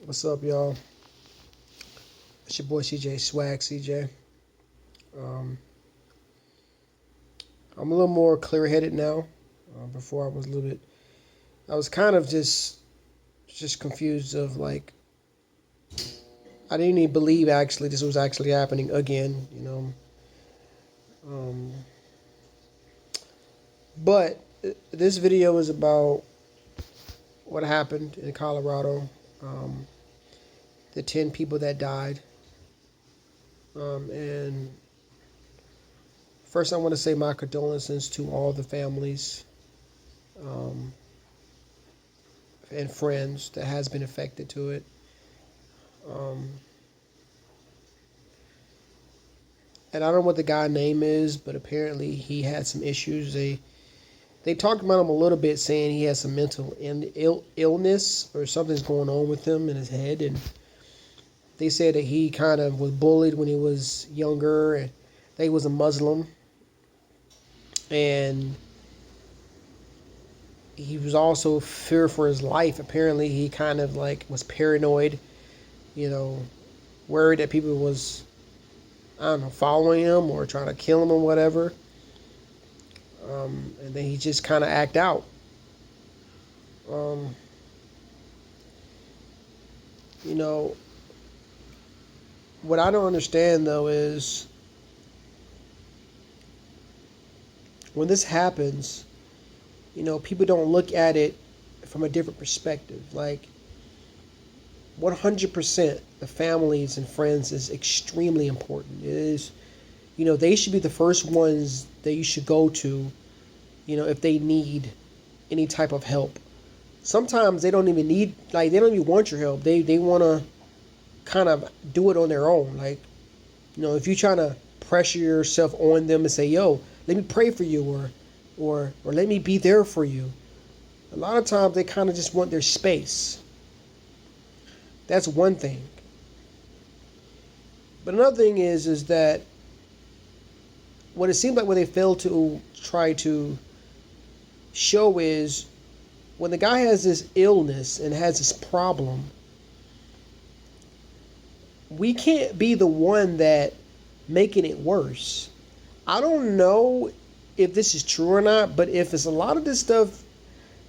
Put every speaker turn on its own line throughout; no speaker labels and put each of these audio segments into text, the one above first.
What's up, y'all? It's your boy CJ, Swag CJ. Um, I'm a little more clear-headed now. Before I was a little bit, I was kind of just confused of like, I didn't even believe actually this was actually happening again, Um, but this video is about what happened in Colorado, um, the 10 people that died. And first I want to say my condolences to all the families um, and friends that has been affected to it. Um, and I don't know what the guy's name is, but apparently he had some issues. They talked about him a little bit, saying he has some mental illness or something's going on with him in his head, and they said that he kind of was bullied when he was younger, and that he was a Muslim, and he was also fear for his life. Apparently, he kind of like was paranoid, worried that people was, I don't know, following him or trying to kill him or whatever. And then he just kind of act out. Um, what I don't understand though is when this happens, people don't look at it from a different perspective. Like 100%, the families and friends is extremely important. It is, they should be the first ones that you should go to, if they need any type of help. Sometimes they don't even need, like, they don't even want your help. They want to kind of do it on their own. Like, if you're trying to pressure yourself on them and say, yo, let me pray for you, or let me be there for you. A lot of times they kind of just want their space. That's one thing. But another thing is that what it seems like what they fail to try to show is when the guy has this illness and has this problem, we can't be the one that making it worse. I don't know if this is true or not, but if it's a lot of this stuff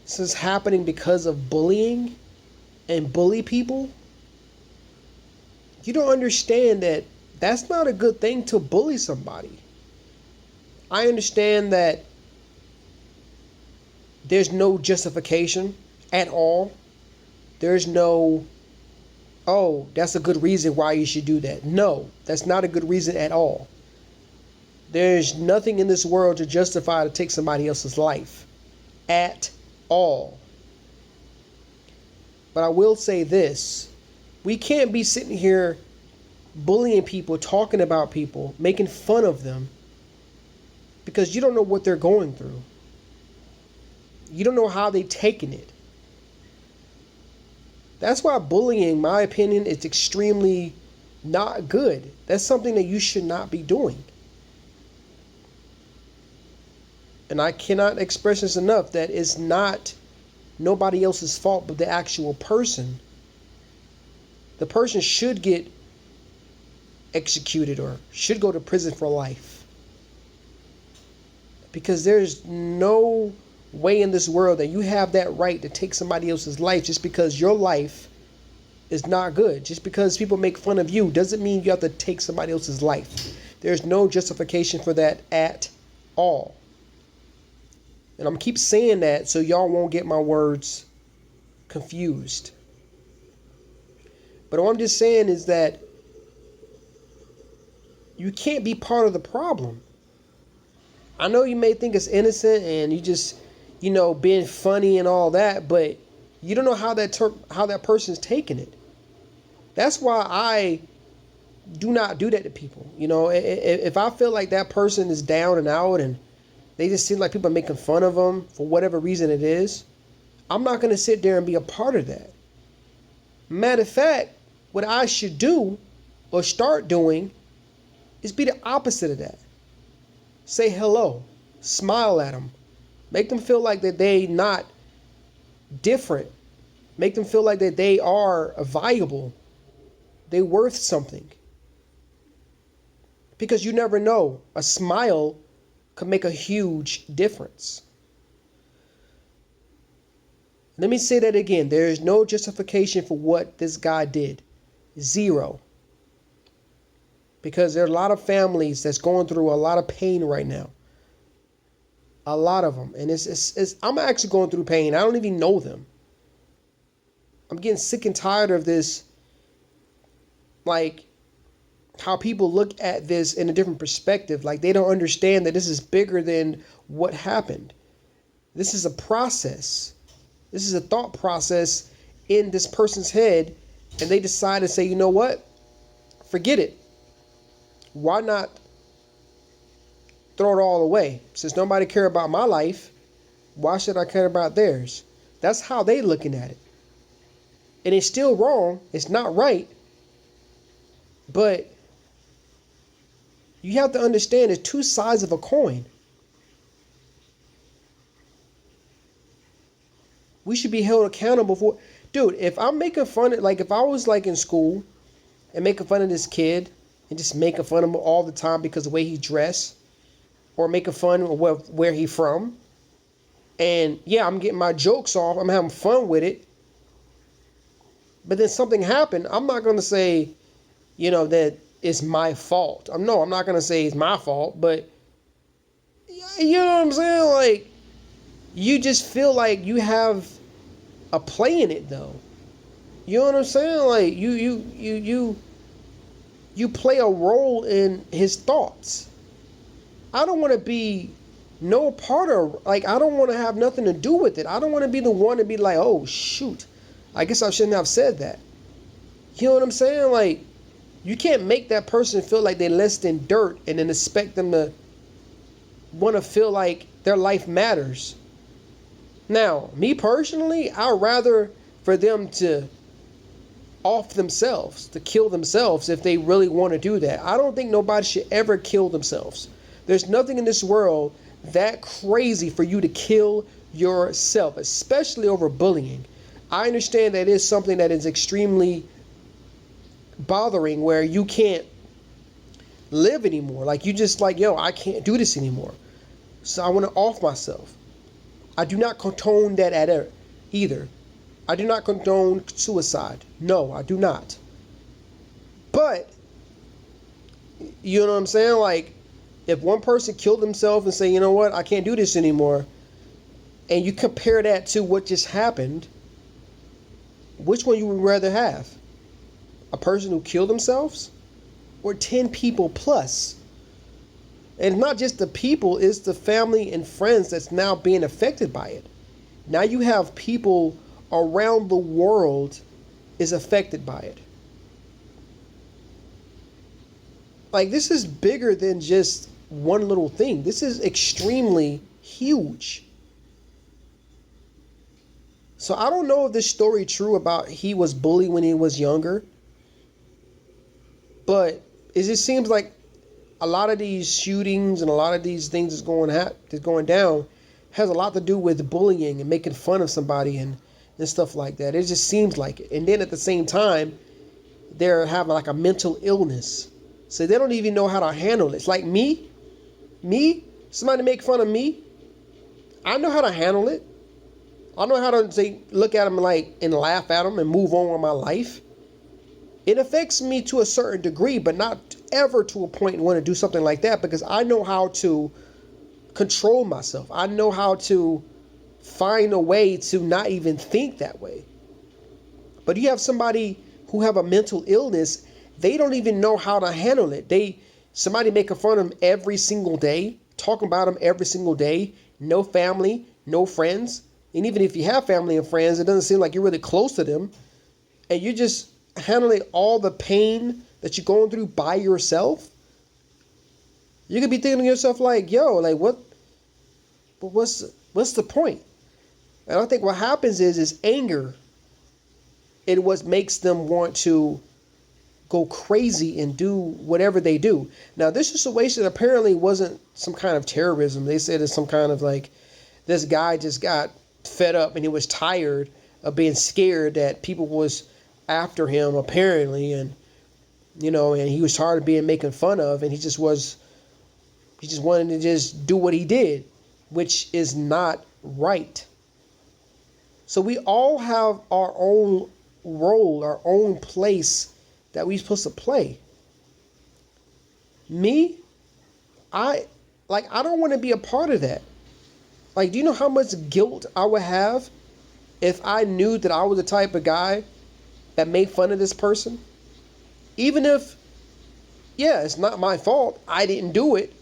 is happening because of bullying and bully people, you don't understand that that's not a good thing to bully somebody. I understand that there's no justification at all. There's no, oh, that's a good reason why you should do that. No, that's not a good reason at all. There's nothing in this world to justify to take somebody else's life at all. But I will say this. We can't be sitting here bullying people, talking about people, making fun of them, because you don't know what they're going through. You don't know how they're taking it. That's why bullying, in my opinion, is extremely not good. That's something that you should not be doing. And I cannot express this enough, that it's not nobody else's fault but the actual person. The person should get executed or should go to prison for life. Because there's no way in this world that you have that right to take somebody else's life just because your life is not good. Just because people make fun of you doesn't mean you have to take somebody else's life. There's no justification for that at all. And I'm keep saying that so y'all won't get my words confused. But all I'm just saying is that you can't be part of the problem. I know you may think it's innocent and you just, being funny and all that, but you don't know how that person's taking it. That's why I do not do that to people. If I feel like that person is down and out and they just seem like people are making fun of them for whatever reason it is, I'm not going to sit there and be a part of that. Matter of fact, what I should do or start doing is be the opposite of that. Say hello, smile at them, make them feel like that they not different. Make them feel like that they are viable. They worth something. Because you never know. A smile could make a huge difference. Let me say that again. There is no justification for what this guy did. Zero. Because there are a lot of families that's going through a lot of pain right now. A lot of them. And I'm actually going through pain. I don't even know them. I'm getting sick and tired of this. Like, how people look at this in a different perspective. Like, they don't understand that this is bigger than what happened. This is a process. This is a thought process in this person's head. And they decide to say, you know what? Forget it. Why not throw it all away? Since nobody cares about my life, why should I care about theirs? That's how they looking at it. And it's still wrong. It's not right. But you have to understand there's two sides of a coin. We should be held accountable for... Dude, if I'm making fun of... Like, if I was, like, in school and making fun of this kid and just making fun of him all the time because of the way he dressed, or making fun of where he from, and, yeah, I'm getting my jokes off, I'm having fun with it, but then something happened, I'm not going to say, you know, that it's my fault. I'm not going to say it's my fault, but, you know what I'm saying? Like, you just feel like you have a play in it, though. You know what I'm saying? Like, you play a role in his thoughts. I don't want to be no part of, like, I don't want to have nothing to do with it. I don't want to be the one to be like, oh, shoot, I guess I shouldn't have said that. You know what I'm saying? Like, you can't make that person feel like they're less than dirt and then expect them to want to feel like their life matters. Now, me personally, I'd rather for them to off themselves, to kill themselves if they really want to do that. I don't think nobody should ever kill themselves. There's nothing in this world that crazy for you to kill yourself, especially over bullying. I understand that is something that is extremely bothering, where you can't live anymore. Like, you just like, yo, I can't do this anymore, so I want to off myself. I do not condone that either. I do not condone suicide. No, I do not. But, you know what I'm saying? Like, if one person killed themselves and say, you know what, I can't do this anymore, and you compare that to what just happened, which one you would rather have? A person who killed themselves, or 10 people plus? And not just the people, it's the family and friends that's now being affected by it. Now you have people around the world is affected by it. Like, this is bigger than just one little thing. This is extremely huge. So I don't know if this story is true about he was bullied when he was younger, but it just seems like a lot of these shootings and a lot of these things that's going down has a lot to do with bullying and making fun of somebody and stuff like that. It just seems like it. And then at the same time, they're having like a mental illness. So they don't even know how to handle it. It's like me, somebody make fun of me, I know how to handle it. I know how to say, look at them and laugh at them and move on with my life. It affects me to a certain degree, but not ever to a point and want to do something like that, because I know how to control myself. I know how to find a way to not even think that way. But you have somebody who have a mental illness, they don't even know how to handle it. Somebody making fun of them every single day, talking about them every single day, no family, no friends. And even if you have family and friends, it doesn't seem like you're really close to them. And you're just handling all the pain that you're going through by yourself. You could be thinking to yourself like, yo, like what's the point? And I think what happens is anger. It what makes them want to go crazy and do whatever they do. Now, this situation apparently wasn't some kind of terrorism. They said it's some kind of like, this guy just got fed up and he was tired of being scared that people was after him apparently, and and he was tired of being making fun of, and he just wanted to just do what he did, which is not right. So we all have our own role, our own place that we're supposed to play. Me, I don't want to be a part of that. Like, do you know how much guilt I would have if I knew that I was the type of guy that made fun of this person? Even if, yeah, it's not my fault, I didn't do it.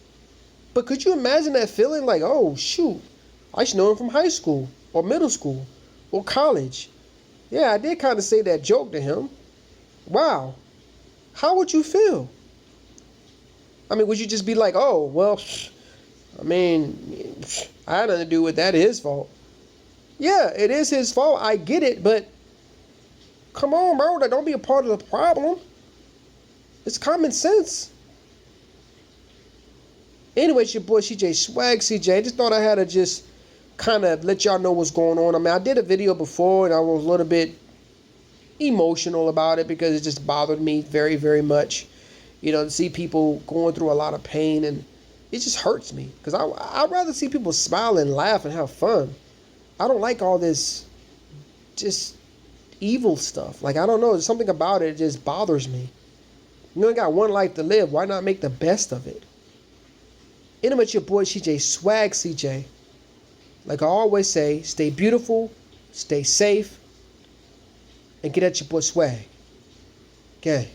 But could you imagine that feeling like, oh, shoot, I should know him from high school or middle school or college. Yeah, I did kind of say that joke to him. Wow. How would you feel? I mean, would you just be like, oh, well, I mean, I had nothing to do with that. It's his fault. Yeah, it is his fault. I get it, but come on, bro. Don't be a part of the problem. It's common sense. Anyway, it's your boy CJ Swag CJ. I just thought I had to just kind of let y'all know what's going on. I mean, I did a video before and I was a little bit emotional about it because it just bothered me very, very much. To see people going through a lot of pain, and it just hurts me because I'd rather see people smile and laugh and have fun. I don't like all this just evil stuff. Like, I don't know. There's something about it that just bothers me. You only got one life to live. Why not make the best of it? Anyway, it's your boy CJ Swag CJ. Like I always say, stay beautiful, stay safe, and get at your boy Swag. Okay.